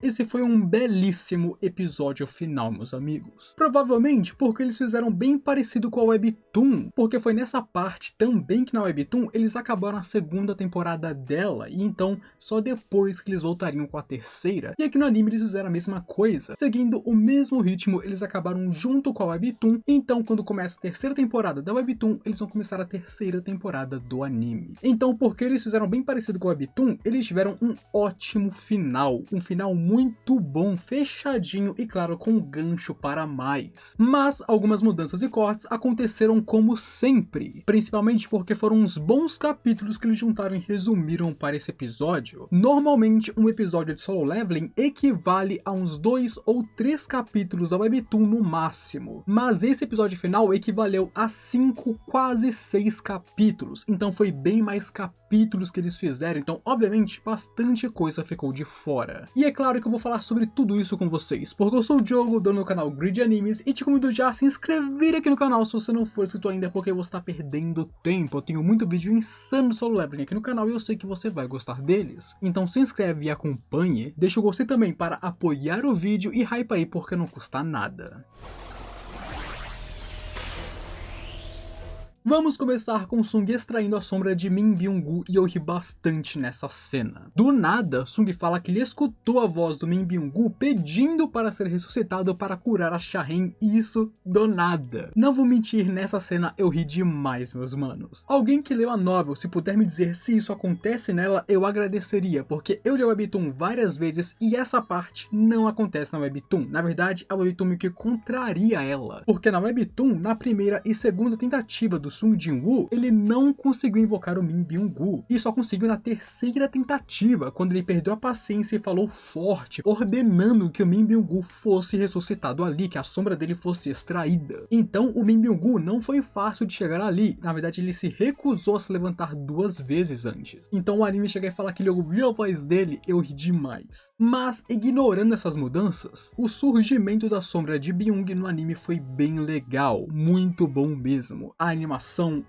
esse foi um belíssimo episódio final, meus amigos. Provavelmente porque eles fizeram bem parecido com a Webtoon, porque foi nessa parte também que na Webtoon eles acabaram a segunda temporada dela, e então só depois que eles voltariam com a terceira. E aqui no anime eles fizeram a mesma coisa, seguindo o mesmo ritmo, eles acabaram junto com a Webtoon, e então quando começa a terceira temporada da Webtoon, eles vão começar a terceira temporada do anime. Então, porque eles fizeram bem parecido com a Webtoon, eles tiveram um ótimo final, um final muito bom, fechadinho e claro, com um gancho para mais. Mas algumas mudanças e cortes aconteceram como sempre, principalmente porque foram uns bons capítulos que eles juntaram e resumiram para esse episódio. Normalmente um episódio de Solo Leveling equivale a uns 2 ou 3 capítulos da Webtoon no máximo, mas esse episódio final equivaleu a 5, quase 6 capítulos, então foi bem mais capítulos que eles fizeram, então obviamente bastante coisa ficou de fora. E é claro que eu vou falar sobre tudo isso com vocês, porque eu sou o Diogo, dono do canal Greedy Animes, e te convido já a se inscrever aqui no canal se você não for inscrito ainda, porque você está perdendo tempo. Eu tenho muito vídeo insano Solo Leveling aqui no canal e eu sei que você vai gostar deles. Então se inscreve e acompanhe, deixa o gostei também para apoiar o vídeo e hype aí porque não custa nada. Vamos começar com Sung extraindo a sombra de Min Byung-gu e eu ri bastante nessa cena. Do nada, Sung fala que ele escutou a voz do Min Byung-gu pedindo para ser ressuscitado para curar a Shahen, e isso do nada. Não vou mentir, nessa cena eu ri demais, meus manos. Alguém que leu a novel, se puder me dizer se isso acontece nela, eu agradeceria, porque eu li a Webtoon várias vezes e essa parte não acontece na Webtoon. Na verdade, a Webtoon meio que contraria ela, porque na Webtoon, na primeira e segunda tentativa do Sung Jin-woo, ele não conseguiu invocar o Min Byung-gu, e só conseguiu na terceira tentativa, quando ele perdeu a paciência e falou forte, ordenando que o Min Byung-gu fosse ressuscitado ali, que a sombra dele fosse extraída. Então o Min Byung-gu não foi fácil de chegar ali, na verdade ele se recusou a se levantar 2 vezes antes. Então o anime chega e fala que ele ouviu a voz dele, eu ri demais. Mas ignorando essas mudanças, o surgimento da sombra de Byung no anime foi bem legal, muito bom mesmo. A animação,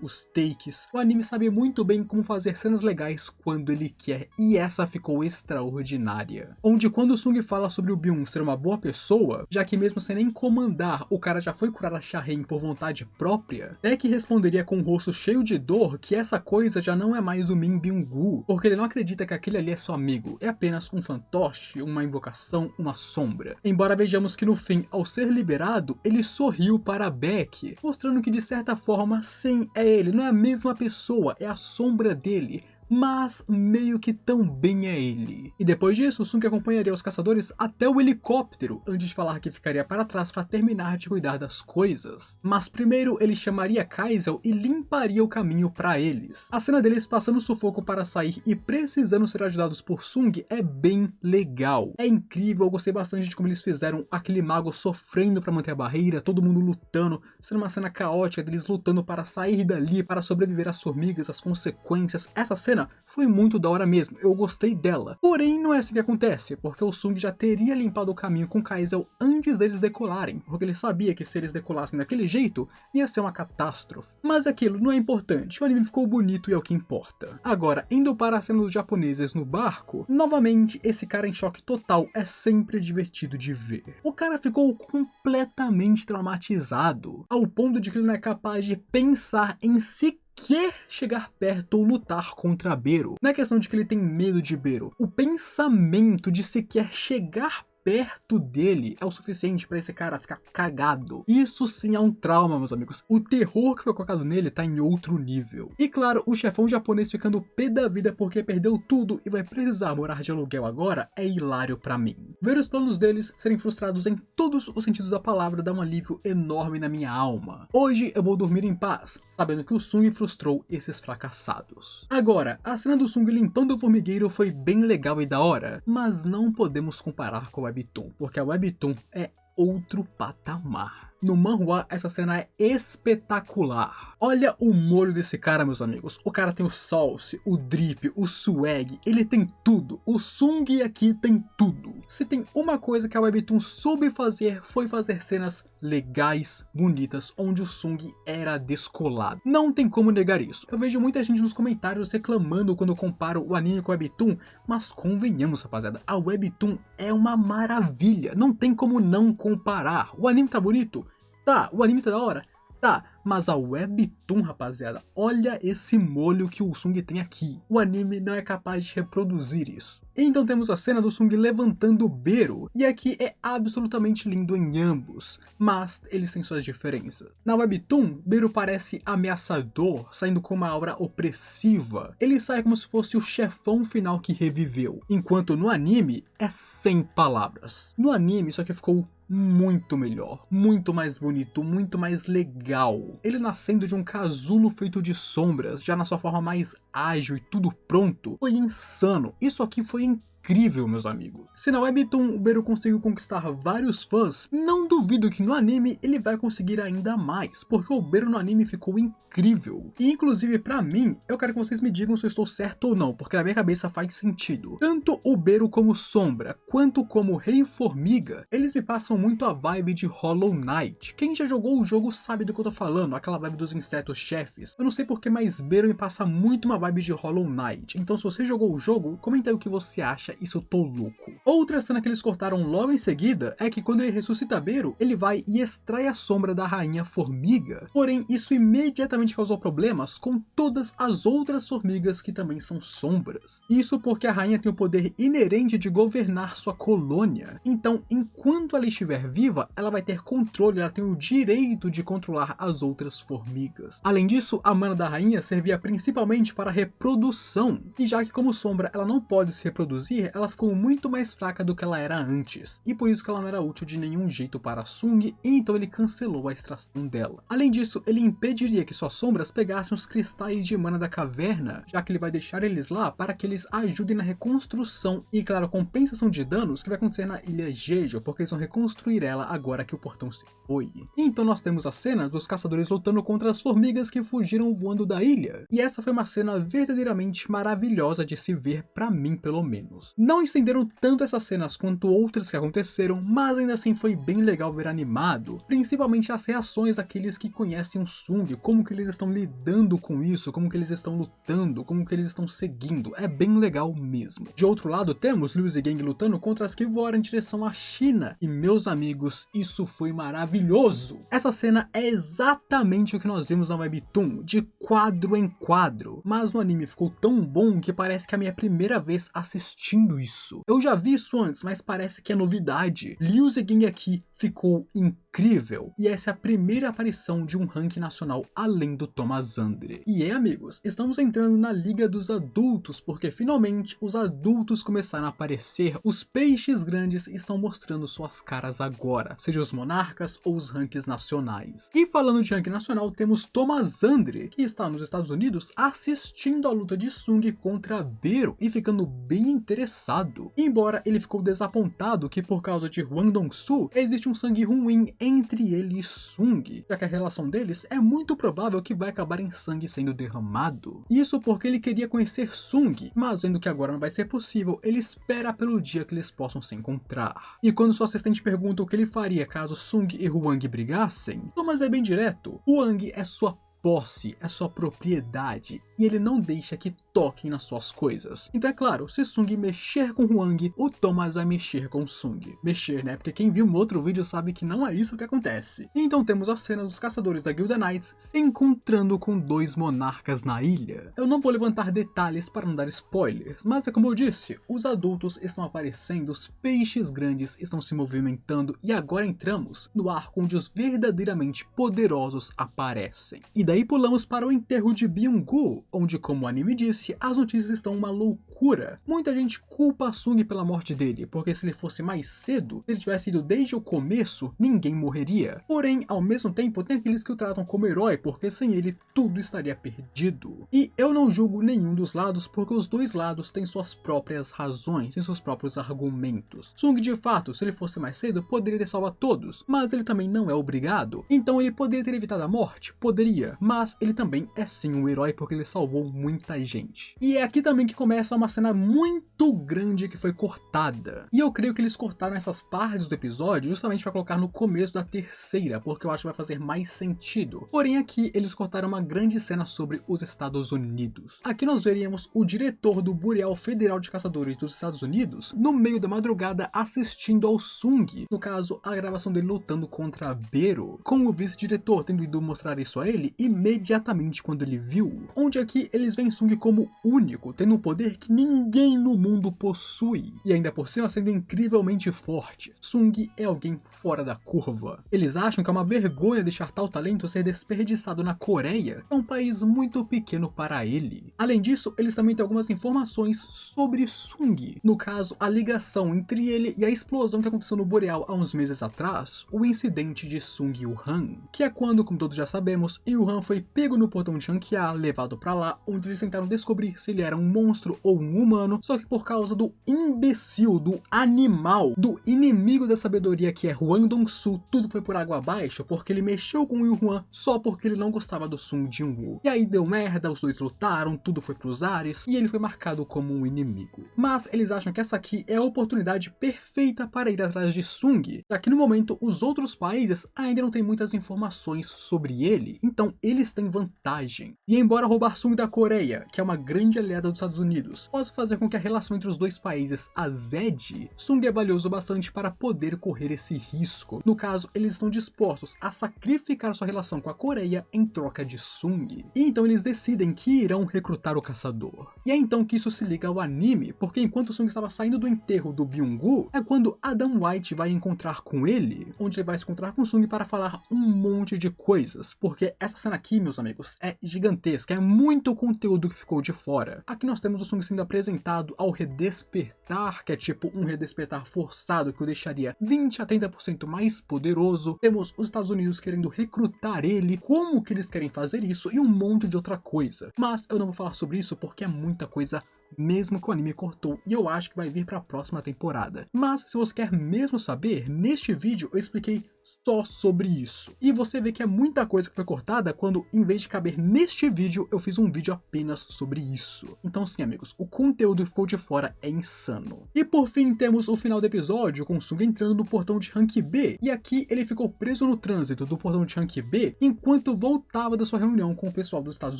os takes, o anime sabe muito bem como fazer cenas legais quando ele quer, e essa ficou extraordinária. Onde quando o Sung fala sobre o Byung ser uma boa pessoa, já que mesmo sem nem comandar, o cara já foi curar a Shahen por vontade própria, Beck responderia com o rosto cheio de dor que essa coisa já não é mais o Min Byung-gu, porque ele não acredita que aquele ali é seu amigo, é apenas um fantoche, uma invocação, uma sombra. Embora vejamos que no fim, ao ser liberado, ele sorriu para Beck, mostrando que de certa forma sim, é ele, não é a mesma pessoa, é a sombra dele, mas meio que também é ele. E depois disso, o Sung acompanharia os caçadores até o helicóptero, antes de falar que ficaria para trás para terminar de cuidar das coisas. Mas primeiro ele chamaria Kaisel e limparia o caminho para eles. A cena deles passando sufoco para sair e precisando ser ajudados por Sung é bem legal. É incrível, eu gostei bastante de como eles fizeram aquele mago sofrendo para manter a barreira, todo mundo lutando, sendo uma cena caótica deles lutando para sair dali, para sobreviver às formigas, às consequências. Essa cena foi muito da hora mesmo, eu gostei dela. Porém, não é assim que acontece, porque o Sung já teria limpado o caminho com Kaisel antes deles decolarem, porque ele sabia que se eles decolassem daquele jeito, ia ser uma catástrofe. Mas aquilo não é importante, o anime ficou bonito e é o que importa. Agora, indo para a cena dos japoneses no barco, novamente esse cara em choque total é sempre divertido de ver. O cara ficou completamente traumatizado, ao ponto de que ele não é capaz de pensar em si quer chegar perto ou lutar contra Bero. Não é questão de que ele tem medo de Bero. O pensamento de sequer chegar perto dele é o suficiente para esse cara ficar cagado. Isso sim é um trauma, meus amigos. O terror que foi colocado nele tá em outro nível. E claro, o chefão japonês ficando pé da vida porque perdeu tudo e vai precisar morar de aluguel agora é hilário pra mim. Ver os planos deles serem frustrados em todos os sentidos da palavra dá um alívio enorme na minha alma. Hoje eu vou dormir em paz, sabendo que o Sung frustrou esses fracassados. Agora, a cena do Sung limpando o formigueiro foi bem legal e da hora, mas não podemos comparar com a Webtoon, porque a Webtoon é outro patamar. No manhwa, essa cena é espetacular. Olha o molho desse cara, meus amigos. O cara tem o sauce, o drip, o swag, ele tem tudo. O Sung aqui tem tudo. Se tem uma coisa que a Webtoon soube fazer, foi fazer cenas legais, bonitas, onde o Sung era descolado. Não tem como negar isso. Eu vejo muita gente nos comentários reclamando quando eu comparo o anime com o Webtoon, mas convenhamos, rapaziada, a Webtoon é uma maravilha, não tem como não comparar. O anime tá bonito? Tá. O anime tá da hora? Tá, mas a Webtoon, rapaziada, olha esse molho que o Sung tem aqui. O anime não é capaz de reproduzir isso. Então temos a cena do Sung levantando o Bero, e aqui é absolutamente lindo em ambos, mas eles têm suas diferenças. Na Webtoon, Bero parece ameaçador, saindo com uma aura opressiva. Ele sai como se fosse o chefão final que reviveu, enquanto no anime é sem palavras. No anime isso aqui ficou muito melhor, muito mais bonito, muito mais legal. Ele nascendo de um casulo feito de sombras, já na sua forma mais ágil e tudo pronto, foi insano. Isso aqui foi incrível, meus amigos. Se na Webtoon o Bero conseguiu conquistar vários fãs, não duvido que no anime ele vai conseguir ainda mais, porque o Bero no anime ficou incrível. E inclusive pra mim, eu quero que vocês me digam se eu estou certo ou não, porque na minha cabeça faz sentido. Tanto o Bero como Sombra, quanto como Rei Formiga, eles me passam muito a vibe de Hollow Knight. Quem já jogou o jogo sabe do que eu tô falando, aquela vibe dos insetos chefes. Eu não sei porque, mas Bero me passa muito uma vibe de Hollow Knight. Então se você jogou o jogo, comenta aí o que você acha. Isso eu tô louco. Outra cena que eles cortaram logo em seguida é que quando ele ressuscita Bero, ele vai e extrai a sombra da Rainha Formiga. Porém, isso imediatamente causou problemas com todas as outras formigas que também são sombras. Isso porque a rainha tem o poder inerente de governar sua colônia. Então, enquanto ela estiver viva, ela vai ter controle, ela tem o direito de controlar as outras formigas. Além disso, a mana da rainha servia principalmente para reprodução. E já que como sombra ela não pode se reproduzir, ela ficou muito mais fraca do que ela era antes, e por isso que ela não era útil de nenhum jeito para Sung, e então ele cancelou a extração dela. Além disso, ele impediria que suas sombras pegassem os cristais de mana da caverna, já que ele vai deixar eles lá para que eles ajudem na reconstrução e, claro, compensação de danos que vai acontecer na ilha Jeju, porque eles vão reconstruir ela agora que o portão se foi. Então nós temos a cena dos caçadores lutando contra as formigas que fugiram voando da ilha, e essa foi uma cena verdadeiramente maravilhosa de se ver, pra mim pelo menos. Não estenderam tanto essas cenas quanto outras que aconteceram, mas ainda assim foi bem legal ver animado, principalmente as reações daqueles que conhecem o Sung, como que eles estão lidando com isso, como que eles estão lutando, como que eles estão seguindo, é bem legal mesmo. De outro lado temos Liu Zigang lutando contra as que voaram em direção à China, e meus amigos, isso foi maravilhoso! Essa cena é exatamente o que nós vimos na Webtoon, de quadro em quadro, mas no anime ficou tão bom que parece que é a minha primeira vez assistindo isso. Eu já vi isso antes, mas parece que é novidade. Liu Zigang aqui ficou incrível, e essa é a primeira aparição de um ranking nacional além do Tomazandre. E amigos, estamos entrando na Liga dos Adultos, porque finalmente os adultos começaram a aparecer, os peixes grandes estão mostrando suas caras agora, seja os monarcas ou os rankings nacionais. E falando de ranking nacional, temos Tomazandre, que está nos Estados Unidos assistindo a luta de Sung contra Bero e ficando bem interessado, embora ele ficou desapontado que por causa de Hwang Dong-soo existe um sangue ruim entre ele e Sung, já que a relação deles é muito provável que vai acabar em sangue sendo derramado. Isso porque ele queria conhecer Sung, mas vendo que agora não vai ser possível, ele espera pelo dia que eles possam se encontrar. E quando sua assistente pergunta o que ele faria caso Sung e Hwang brigassem, Thomas é bem direto: Hwang é sua posse, é sua propriedade, e ele não deixa que toquem nas suas coisas. Então é claro, se Sung mexer com Hwang, o Thomas vai mexer com Sung. Mexer, né? Porque quem viu um outro vídeo sabe que não é isso que acontece. Então temos a cena dos caçadores da Guilda Knights se encontrando com dois monarcas na ilha. Eu não vou levantar detalhes para não dar spoilers, mas é como eu disse, os adultos estão aparecendo, os peixes grandes estão se movimentando, e agora entramos no arco onde os verdadeiramente poderosos aparecem. E daí pulamos para o enterro de Byung-gu, onde, como o anime disse, as notícias estão uma loucura. Muita gente culpa Sung pela morte dele, porque se ele fosse mais cedo, se ele tivesse ido desde o começo, ninguém morreria. Porém, ao mesmo tempo, tem aqueles que o tratam como herói, porque sem ele tudo estaria perdido. E eu não julgo nenhum dos lados, porque os dois lados têm suas próprias razões, têm seus próprios argumentos. Sung, de fato, se ele fosse mais cedo, poderia ter salvado todos, mas ele também não é obrigado. Então ele poderia ter evitado a morte? Poderia, mas ele também é sim um herói porque ele salvou muita gente. novamente. E é aqui também que começa uma cena muito grande que foi cortada. E eu creio que eles cortaram essas partes do episódio justamente para colocar no começo da terceira, porque eu acho que vai fazer mais sentido. Porém aqui eles cortaram uma grande cena sobre os Estados Unidos. Aqui nós veríamos o diretor do Bureau Federal de Caçadores dos Estados Unidos no meio da madrugada assistindo ao Sung, no caso a gravação dele lutando contra Bero, com o vice-diretor tendo ido mostrar isso a ele imediatamente quando ele viu, onde aqui eles veem Sung como único, tendo um poder que ninguém no mundo possui, e ainda por cima sendo incrivelmente forte. Sung é alguém fora da curva. Eles acham que é uma vergonha deixar tal talento ser desperdiçado na Coreia, é um país muito pequeno para ele. Além disso, eles também têm algumas informações sobre Sung, no caso a ligação entre ele e a explosão que aconteceu no Boreal há uns meses atrás, o incidente de Sung Yuhan, que é quando, como todos já sabemos, Yuhan foi pego no portão de Hankia, levado pra lá, onde eles tentaram descobrir se ele era um monstro ou um humano, só que por causa do imbecil, do animal, do inimigo da sabedoria que é Hwang Dong-soo, tudo foi por água abaixo, porque ele mexeu com o Yuhan só porque ele não gostava do Sung Jin-woo. E aí deu merda, os dois lutaram, tudo foi pros ares, e ele foi marcado como um inimigo. Mas eles acham que essa aqui é a oportunidade perfeita para ir atrás de Sung, já que no momento os outros países ainda não têm muitas informações sobre ele, então eles têm vantagem. E embora roubar Sung da Coreia, que é uma grande aliada dos Estados Unidos, possa fazer com que a relação entre os dois países azede, Sung é valioso bastante para poder correr esse risco. No caso, eles estão dispostos a sacrificar sua relação com a Coreia em troca de Sung. E então eles decidem que irão recrutar o caçador. E é então que isso se liga ao anime, porque enquanto Sung estava saindo do enterro do Byung-gu, é quando Adam White vai encontrar com ele, onde ele vai se encontrar com Sung para falar um monte de coisas, porque essa cena aqui, meus amigos, é gigantesca, é muito conteúdo que ficou de fora. Aqui nós temos o Sung sendo apresentado ao redespertar, que é tipo um redespertar forçado que o deixaria 20 a 30% mais poderoso. Temos os Estados Unidos querendo recrutar ele, como que eles querem fazer isso e um monte de outra coisa. Mas eu não vou falar sobre isso porque é muita coisa mesmo que o anime cortou, e eu acho que vai vir para a próxima temporada. Mas se você quer mesmo saber, neste vídeo eu expliquei só sobre isso. E você vê que é muita coisa que foi cortada quando, em vez de caber neste vídeo, eu fiz um vídeo apenas sobre isso. Então sim, amigos, o conteúdo que ficou de fora é insano. E por fim temos o final do episódio com Sung entrando no portão de Rank B, e aqui ele ficou preso no trânsito do portão de Rank B enquanto voltava da sua reunião com o pessoal dos Estados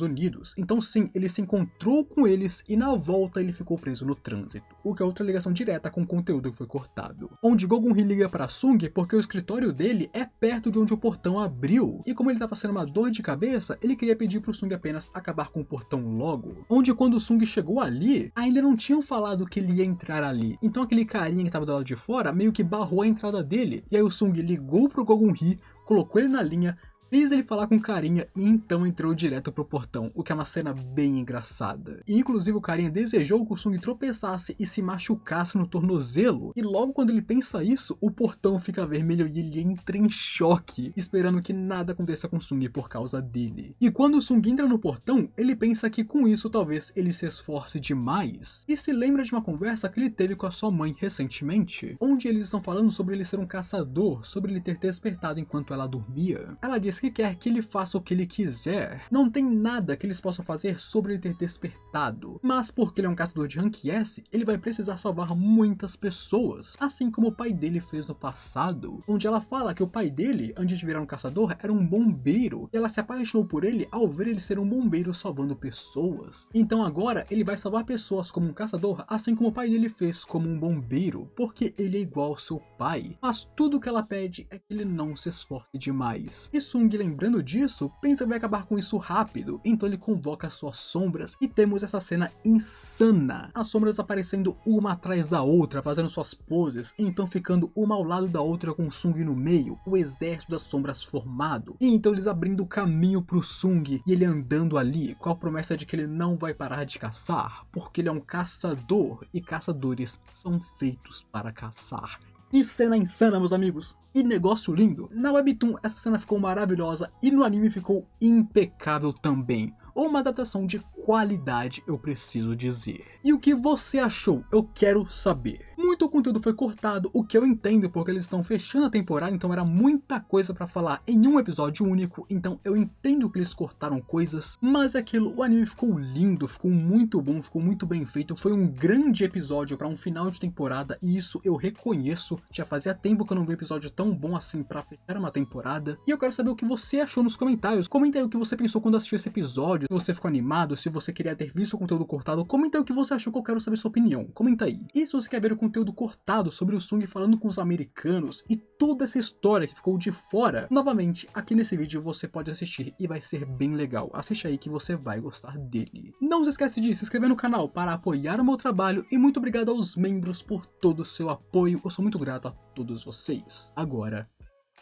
Unidos. Então sim, ele se encontrou com eles e na volta ele ficou preso no trânsito, o que é outra ligação direta com o conteúdo que foi cortado. Onde Go-gun-hee liga para Sung porque o escritório dele é perto de onde o portão abriu, e como ele estava sendo uma dor de cabeça, ele queria pedir para o Sung apenas acabar com o portão logo. Onde quando o Sung chegou ali, ainda não tinham falado que ele ia entrar ali, então aquele carinha que estava do lado de fora meio que barrou a entrada dele, e aí o Sung ligou pro Go-gun-hee, colocou ele na linha, fez ele falar com carinha e então entrou direto pro portão, o que é uma cena bem engraçada. E inclusive o carinha desejou que o Sung tropeçasse e se machucasse no tornozelo, e logo quando ele pensa isso, o portão fica vermelho e ele entra em choque, esperando que nada aconteça com o Sung por causa dele. E quando o Sung entra no portão, ele pensa que com isso talvez ele se esforce demais, e se lembra de uma conversa que ele teve com a sua mãe recentemente, onde eles estão falando sobre ele ser um caçador, sobre ele ter despertado enquanto ela dormia. Ela diz que quer que ele faça o que ele quiser. Não tem nada que eles possam fazer sobre ele ter despertado. Mas porque ele é um caçador de Rank S, ele vai precisar salvar muitas pessoas. Assim como o pai dele fez no passado. Onde ela fala que o pai dele, antes de virar um caçador, era um bombeiro. E ela se apaixonou por ele ao ver ele ser um bombeiro salvando pessoas. Então agora ele vai salvar pessoas como um caçador, assim como o pai dele fez como um bombeiro. Porque ele é igual ao seu pai. Mas tudo que ela pede é que ele não se esforce demais. E Sung, lembrando disso, pensa que vai acabar com isso rápido, então ele convoca suas sombras e temos essa cena insana. As sombras aparecendo uma atrás da outra, fazendo suas poses, então ficando uma ao lado da outra com o Sung no meio, o exército das sombras formado. E então eles abrindo o caminho pro Sung e ele andando ali com a promessa de que ele não vai parar de caçar, porque ele é um caçador e caçadores são feitos para caçar. Que cena insana, meus amigos! Que negócio lindo! Na Webtoon essa cena ficou maravilhosa e no anime ficou impecável também. Uma adaptação de qualidade, eu preciso dizer. E o que você achou? Eu quero saber. Muito conteúdo foi cortado, o que eu entendo porque eles estão fechando a temporada, então era muita coisa pra falar em um episódio único, então eu entendo que eles cortaram coisas, mas aquilo, o anime ficou lindo, ficou muito bom, ficou muito bem feito, foi um grande episódio pra um final de temporada e isso eu reconheço, já fazia tempo que eu não vi um episódio tão bom assim pra fechar uma temporada, e eu quero saber o que você achou nos comentários, comenta aí o que você pensou quando assistiu esse episódio, se você ficou animado, se você queria ter visto o conteúdo cortado, comenta aí o que você achou que eu quero saber sua opinião, comenta aí. E se você quer ver o conteúdo cortado sobre o Sung falando com os americanos e toda essa história que ficou de fora, novamente, aqui nesse vídeo você pode assistir e vai ser bem legal. Assiste aí que você vai gostar dele. Não se esquece de se inscrever no canal para apoiar o meu trabalho e muito obrigado aos membros por todo o seu apoio. Eu sou muito grato a todos vocês. Agora,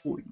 fui.